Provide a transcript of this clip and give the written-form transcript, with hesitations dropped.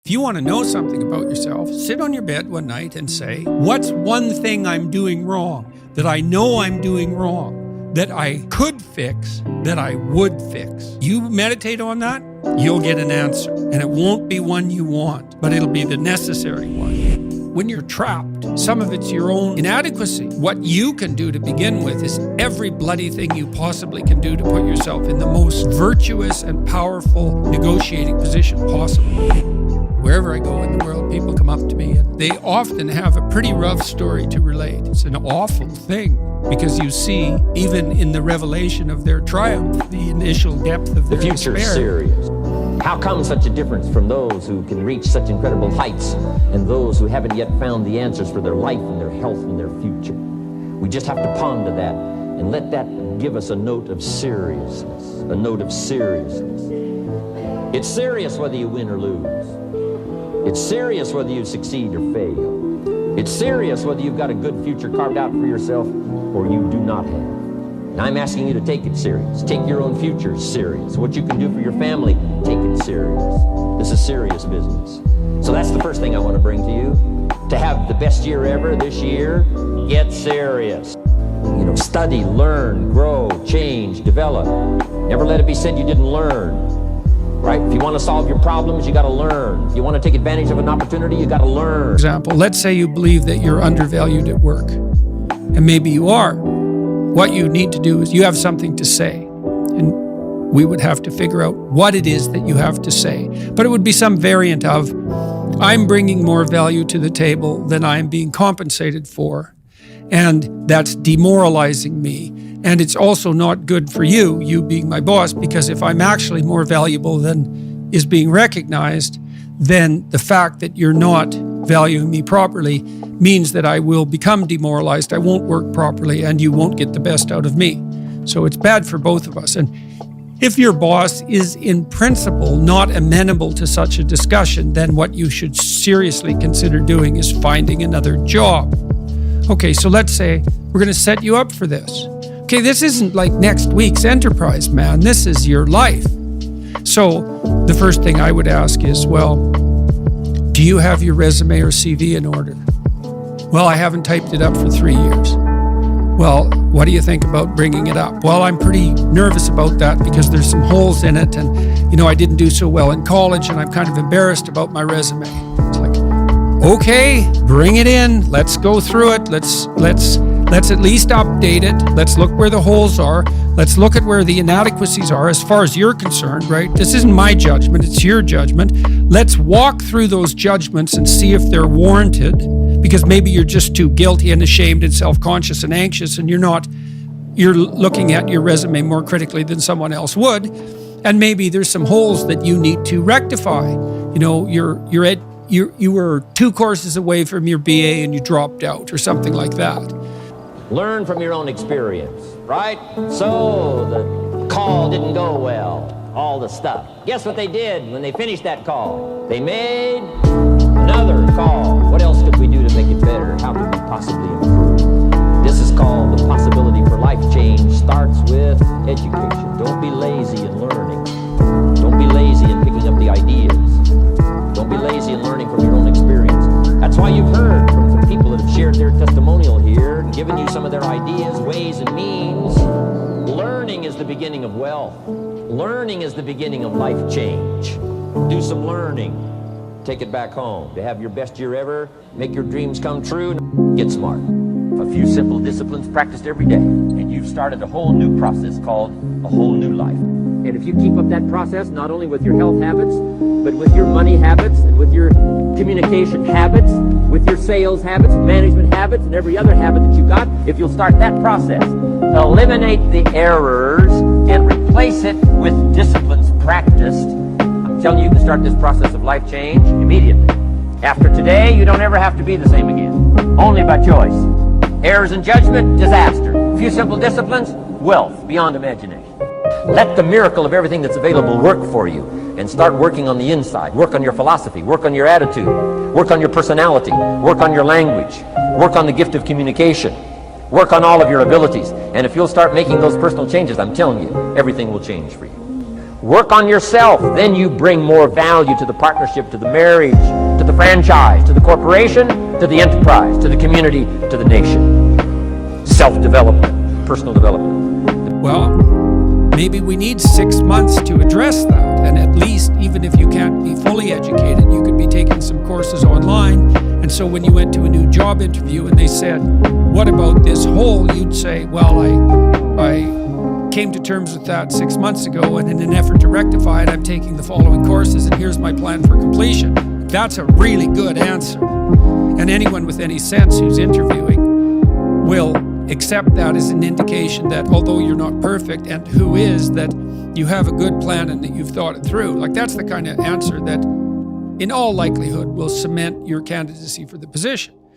If you want to know something about yourself, sit on your bed one night and say, what's one thing I'm doing wrong, that I know I'm doing wrong, that I could fix, that I would fix? You meditate on that, you'll get an answer. And it won't be one you want, but it'll be the necessary one. When you're trapped, some of it's your own inadequacy. What you can do to begin with is every bloody thing you possibly can do to put yourself in the most virtuous and powerful negotiating position possible. Wherever I go in the world, people come up to me and they often have a pretty rough story to relate. It's an awful thing because you see, even in the revelation of their triumph, the initial depth of their despair. The future's serious. How come such a difference from those who can reach such incredible heights and those who haven't yet found the answers for their life and their health and their future? We just have to ponder that and let that give us a note of seriousness, a note of seriousness. It's serious whether you win or lose. It's serious whether you succeed or fail. It's serious whether you've got a good future carved out for yourself or you do not have. And I'm asking you to take it serious. Take your own future serious. What you can do for your family, take it serious. This is serious business. So that's the first thing I want to bring to you. To have the best year ever this year, get serious. Study, learn, grow, change, develop. Never let it be said you didn't learn. Right? If you want to solve your problems, you got to learn. If you want to take advantage of an opportunity, you got to learn. For example, let's say you believe that you're undervalued at work, and maybe you are. What you need to do is you have something to say, and we would have to figure out what it is that you have to say. But it would be some variant of, I'm bringing more value to the table than I'm being compensated for, and that's demoralizing me. And it's also not good for you being my boss, because if I'm actually more valuable than is being recognized, then the fact that you're not valuing me properly means that I will become demoralized, I won't work properly, and you won't get the best out of me. So it's bad for both of us. And if your boss is in principle not amenable to such a discussion, then what you should seriously consider doing is finding another job. Okay, so let's say we're going to set you up for this. Okay, this isn't like next week's enterprise, man. This is your life. So the first thing I would ask is, well, do you have your resume or CV in order? Well, I haven't typed it up for 3 years. Well, what do you think about bringing it up? Well, I'm pretty nervous about that because there's some holes in it, and I didn't do so well in college, and I'm kind of embarrassed about my resume. It's like, okay, bring it in. Let's go through it. Let's at least update it. Let's look where the holes are. Let's look at where the inadequacies are as far as you're concerned, right? This isn't my judgment, it's your judgment. Let's walk through those judgments and see if they're warranted, because maybe you're just too guilty and ashamed and self-conscious and anxious, and you're looking at your resume more critically than someone else would. And maybe there's some holes that you need to rectify. You were 2 courses away from your BA and you dropped out or something like that. Learn from your own experience, right? So the call didn't go well, all the stuff. Guess what they did when they finished that call? They made another call. What else could we do to make it better? How could we possibly improve? This is called the possibility for life change. Starts with education. Don't be lazy in learning. Don't be lazy in picking up the ideas. Don't be lazy in learning from your own experience. That's why you've heard from some people that have shared their testimonial here and given you some of their ideas, ways, and means. Learning is the beginning of wealth. Learning is the beginning of life change. Do some learning. Take it back home. To have your best year ever, make your dreams come true, get smart. A few simple disciplines practiced every day, and you've started a whole new process called a whole new life. And if you keep up that process, not only with your health habits, but with your money habits and with your communication habits, with your sales habits, management habits, and every other habit that you've got, if you'll start that process, eliminate the errors and replace it with disciplines practiced, I'm telling you, you can start this process of life change immediately. After today, you don't ever have to be the same again. Only by choice. Errors in judgment, disaster. A few simple disciplines, wealth beyond imagination. Let the miracle of everything that's available work for you, and start working on the inside. Work on your philosophy, work on your attitude, work on your personality, work on your language, work on the gift of communication, work on all of your abilities. And if you'll start making those personal changes, I'm telling you, everything will change for you. Work on yourself. Then you bring more value to the partnership, to the marriage, to the franchise, to the corporation, to the enterprise, to the community, to the nation. Self-development, personal development. Well, maybe we need 6 months to address that. And at least, even if you can't be fully educated, you could be taking some courses online. And so when you went to a new job interview and they said, what about this whole? You'd say, well, I came to terms with that 6 months ago, and in an effort to rectify it, I'm taking the following courses, and here's my plan for completion. That's a really good answer. And anyone with any sense who's interviewing will accept that as an indication that although you're not perfect, and who is, that you have a good plan and that you've thought it through. Like, that's the kind of answer that in all likelihood will cement your candidacy for the position.